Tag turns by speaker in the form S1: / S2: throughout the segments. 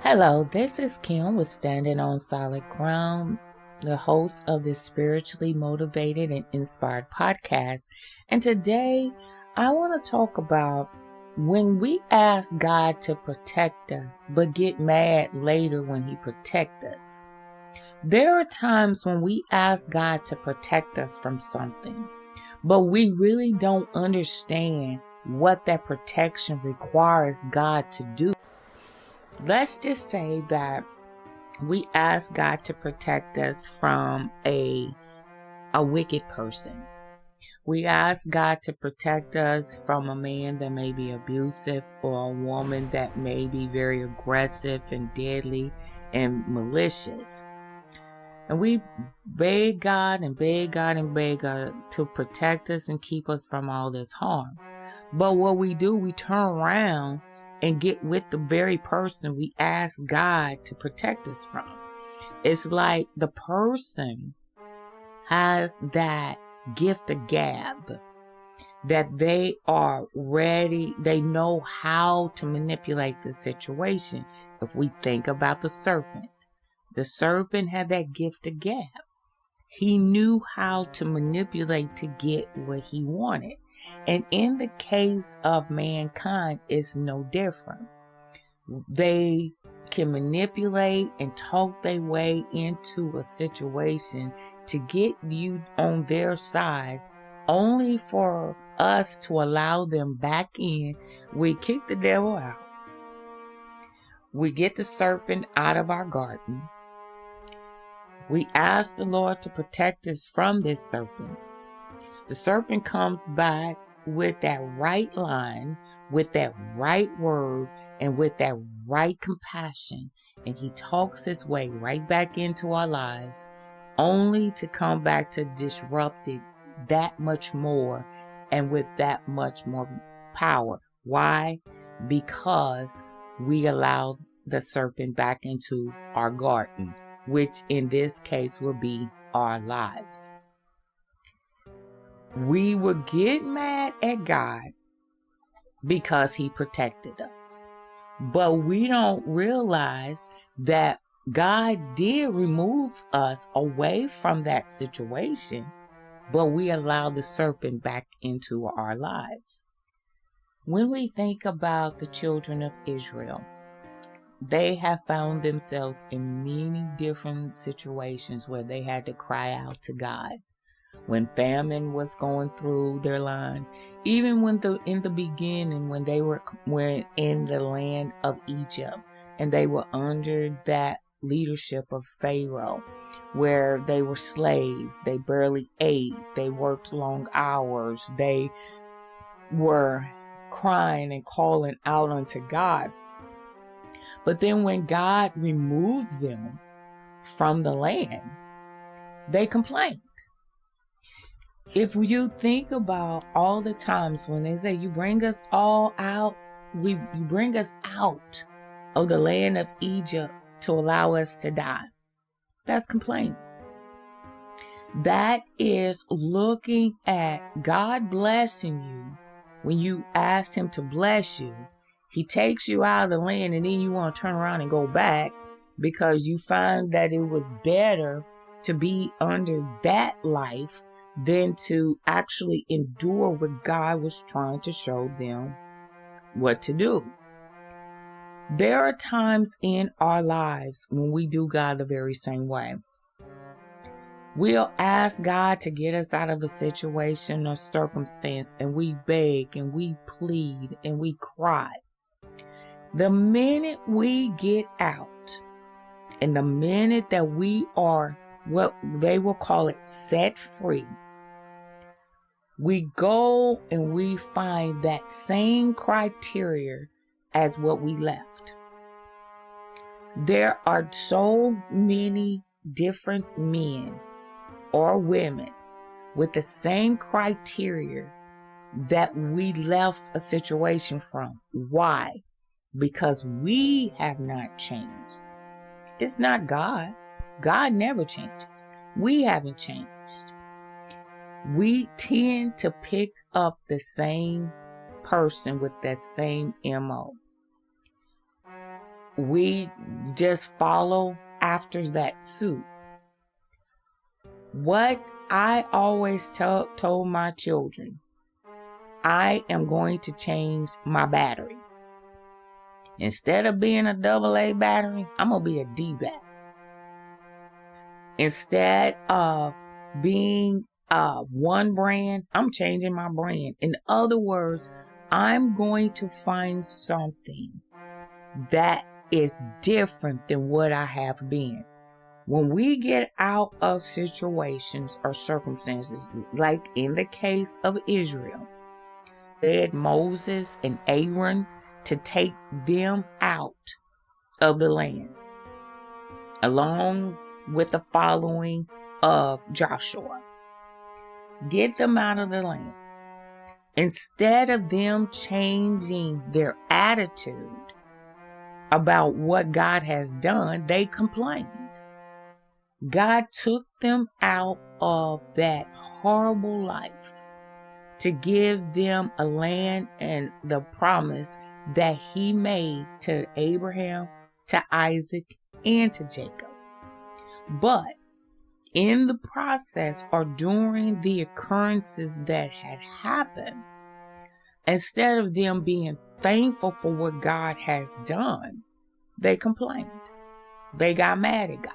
S1: Hello, this is Kim with Standing on Solid Ground, the host of this spiritually motivated and inspired podcast. And today I want to talk about when we ask God to protect us, but get mad later when He protects us. There are times when we ask God to protect us from something, but we really don't understand what that protection requires God to do. Let's just say that we ask God to protect us from a wicked person. We ask God to protect us from a man that may be abusive or a woman that may be very aggressive and deadly and malicious. And we beg God and beg God and beg God to protect us and keep us from all this harm. But what we do, we turn around and get with the very person we ask God to protect us from. It's like the person has that gift of gab, that they are ready, they know how to manipulate the situation. If we think about the serpent had that gift of gab. He knew how to manipulate to get what he wanted. And in the case of mankind, it's no different. They can manipulate and talk their way into a situation to get you on their side, only for us to allow them back in. We kick the devil out. We get the serpent out of our garden. We ask the Lord to protect us from this serpent. The serpent comes back with that right line, with that right word, and with that right compassion. And he talks his way right back into our lives, only to come back to disrupt it that much more and with that much more power. Why? Because we allow the serpent back into our garden, which in this case will be our lives. We will get mad at God because He protected us. But we don't realize that God did remove us away from that situation, but we allow the serpent back into our lives. When we think about the children of Israel, they have found themselves in many different situations where they had to cry out to God. When famine was going through their line, even in the beginning, when they were in the land of Egypt and they were under that leadership of Pharaoh, where they were slaves, they barely ate, they worked long hours, they were crying and calling out unto God. But then when God removed them from the land, they complained. If you think about all the times when they say, you bring us all out, you bring us out of the land of Egypt to allow us to die. That's complaining. That is looking at God blessing you. When you ask Him to bless you, He takes you out of the land and then you want to turn around and go back because you find that it was better to be under that life than to actually endure what God was trying to show them what to do. There are times in our lives when we do God the very same way. We'll ask God to get us out of a situation or circumstance, and we beg and we plead and we cry. The minute we get out, and the minute that we are what they will call it set free, we go and we find that same criteria as what we left. There are so many different men or women with the same criteria that we left a situation from. Why? Because we have not changed. It's not God. God never changes. We haven't changed. We tend to pick up the same person with that same MO. we just follow after that suit. What I always told my children, I am going to change my battery. Instead of being a AA battery, I'm going to be a D battery. Instead of being one brand, I'm changing my brand. In other words, I'm going to find something that is different than what I have been. When we get out of situations or circumstances, like in the case of Israel, led Moses and Aaron to take them out of the land, along with the following of Joshua. Get them out of the land. Instead of them changing their attitude about what God has done, they complained. God took them out of that horrible life to give them a land and the promise that He made to Abraham, to Isaac, and to Jacob. But in the process or during the occurrences that had happened, instead of them being thankful for what God has done, they complained. They got mad at God.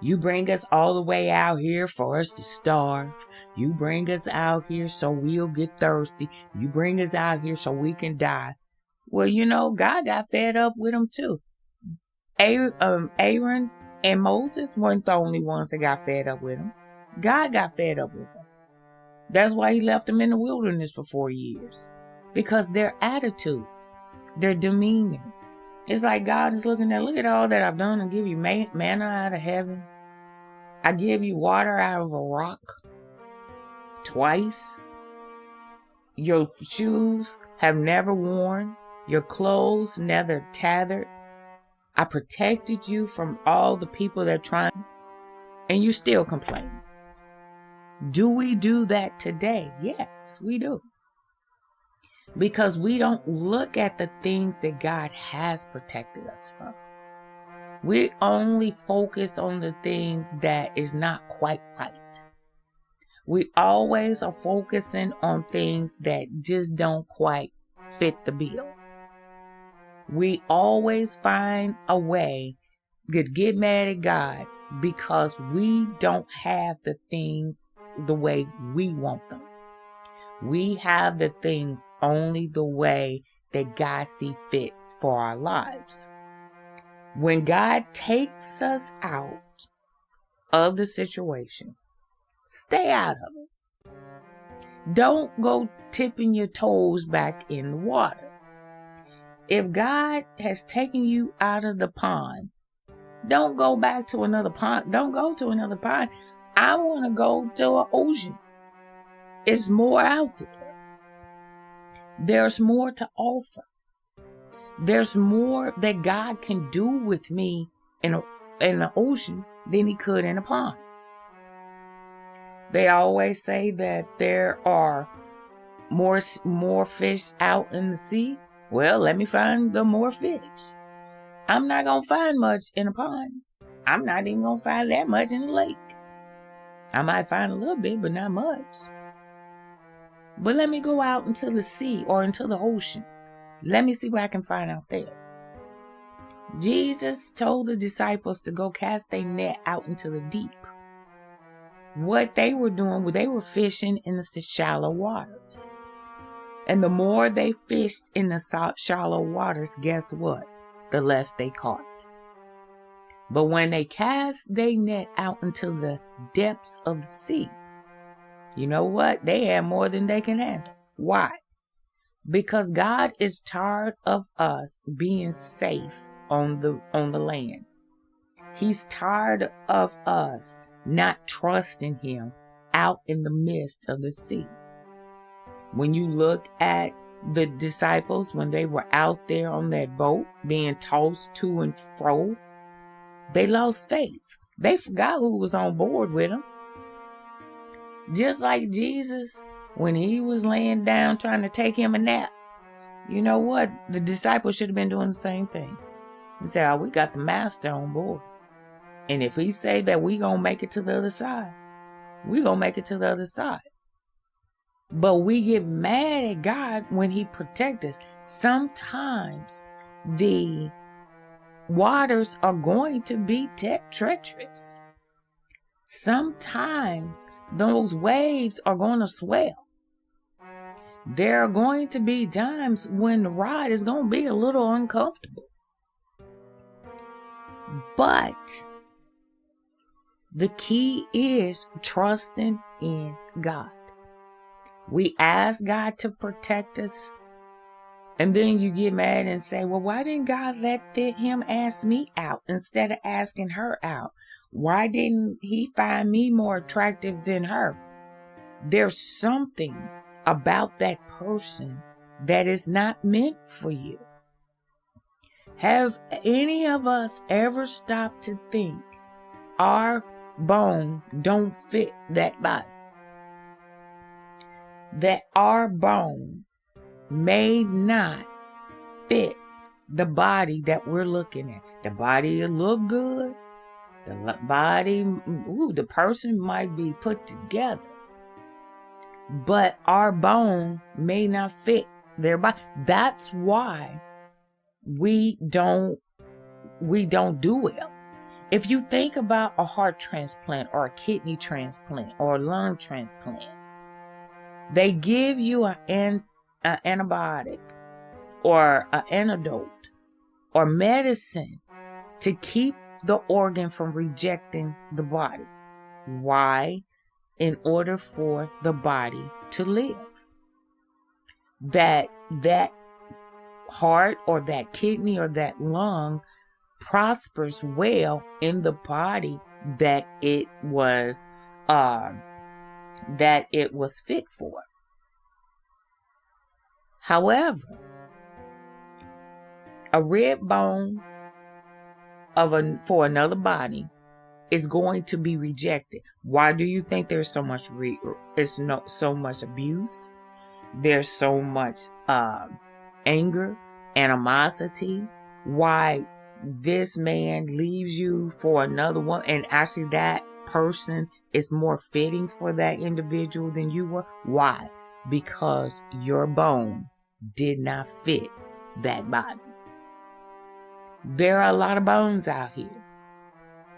S1: You bring us all the way out here for us to starve. You bring us out here so we'll get thirsty. You bring us out here so we can die. Well, God got fed up with them too. Aaron and Moses weren't the only ones that got fed up with him. God got fed up with them. That's why He left them in the wilderness for 4 years. Because their attitude, their demeanor. It's like God is look at all that I've done and give you manna out of heaven. I give you water out of a rock twice. Your shoes have never worn. Your clothes never tattered. I protected you from all the people that are trying, and you still complain. Do we do that today? Yes, we do. Because we don't look at the things that God has protected us from. We only focus on the things that is not quite right. We always are focusing on things that just don't quite fit the bill. We always find a way to get mad at God because we don't have the things the way we want them. We have the things only the way that God sees fits for our lives. When God takes us out of the situation, stay out of it. Don't go tipping your toes back in the water. If God has taken you out of the pond, don't go back to another pond. Don't go to another pond. I want to go to an ocean. It's more out there. There's more to offer. There's more that God can do with me in the ocean than He could in a pond. They always say that there are more fish out in the sea. Well, let me find the more fish. I'm not going to find much in a pond. I'm not even going to find that much in the lake. I might find a little bit, but not much. But let me go out into the sea or into the ocean. Let me see what I can find out there. Jesus told the disciples to go cast their net out into the deep. What they were doing, they were fishing in the shallow waters. And the more they fished in the shallow waters, guess what? The less they caught. But when they cast their net out into the depths of the sea, you know what? They had more than they can handle. Why? Because God is tired of us being safe on the land. He's tired of us not trusting Him out in the midst of the sea. When you look at the disciples, when they were out there on that boat being tossed to and fro, they lost faith. They forgot who was on board with them. Just like Jesus, when He was laying down trying to take Him a nap, You know what? The disciples should have been doing the same thing. And say, oh, we got the master on board. And if he say that we gonna make it to the other side, we gonna make it to the other side. But we get mad at God when he protects us. Sometimes the waters are going to be treacherous. Sometimes those waves are going to swell. There are going to be times when the ride is going to be a little uncomfortable. But the key is trusting in God. We ask God to protect us. And then you get mad and say, well, why didn't God let him ask me out instead of asking her out? Why didn't he find me more attractive than her? There's something about that person that is not meant for you. Have any of us ever stopped to think our bone don't fit that body? That our bone may not fit the body that we're looking at. The body will look good. The body, the person might be put together. But our bone may not fit their body. That's why we don't do well. If you think about a heart transplant or a kidney transplant or a lung transplant, they give you an antibiotic or an antidote or medicine to keep the organ from rejecting the body. Why? In order for the body to live. That heart or that kidney or that lung prospers well in the body that it was fit for. However, a rib bone for another body is going to be rejected. Why do you think there's so much so much abuse? There's so much anger, animosity. Why this man leaves you for another one, and actually that person is more fitting for that individual than you were? Why? Because your bone did not fit that body. There are a lot of bones out here.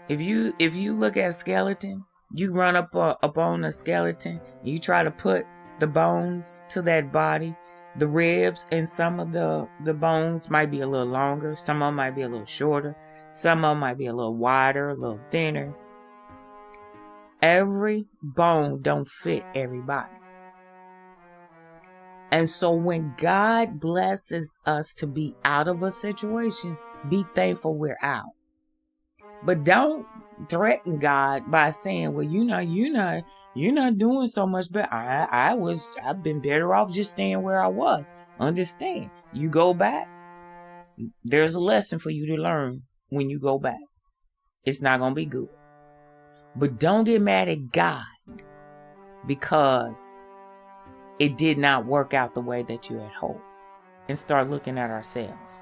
S1: If you look at a skeleton, you run up on a skeleton, you try to put the bones to that body, the ribs and some of the bones might be a little longer, some of them might be a little shorter, some of them might be a little wider, a little thinner. Every bone don't fit everybody. And so when God blesses us to be out of a situation, be thankful we're out. But don't threaten God by saying, well, you're not doing so much better. I've been better off just staying where I was. Understand, you go back, there's a lesson for you to learn when you go back. It's not going to be good. But don't get mad at God because it did not work out the way that you had hoped. And start looking at ourselves.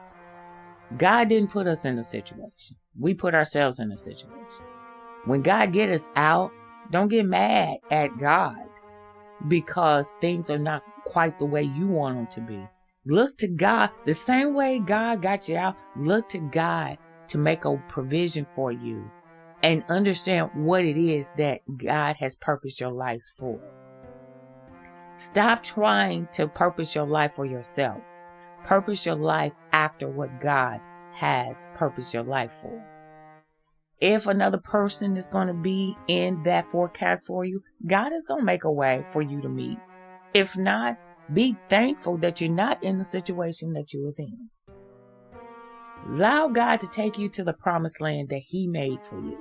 S1: God didn't put us in a situation. We put ourselves in a situation. When God get us out, don't get mad at God because things are not quite the way you want them to be. Look to God. The same way God got you out, look to God to make a provision for you and understand what it is that God has purposed your life for. Stop trying to purpose your life for yourself. Purpose your life after what God has purposed your life for. If another person is going to be in that forecast for you, God is going to make a way for you to meet. If not, be thankful that you're not in the situation that you was in. Allow God to take you to the promised land that He made for you.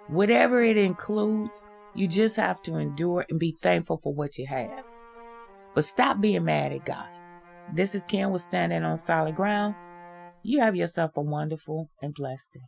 S1: Whatever it includes, you just have to endure and be thankful for what you have. But stop being mad at God. This is Kim with Standing on Solid Ground. You have yourself a wonderful and blessed day.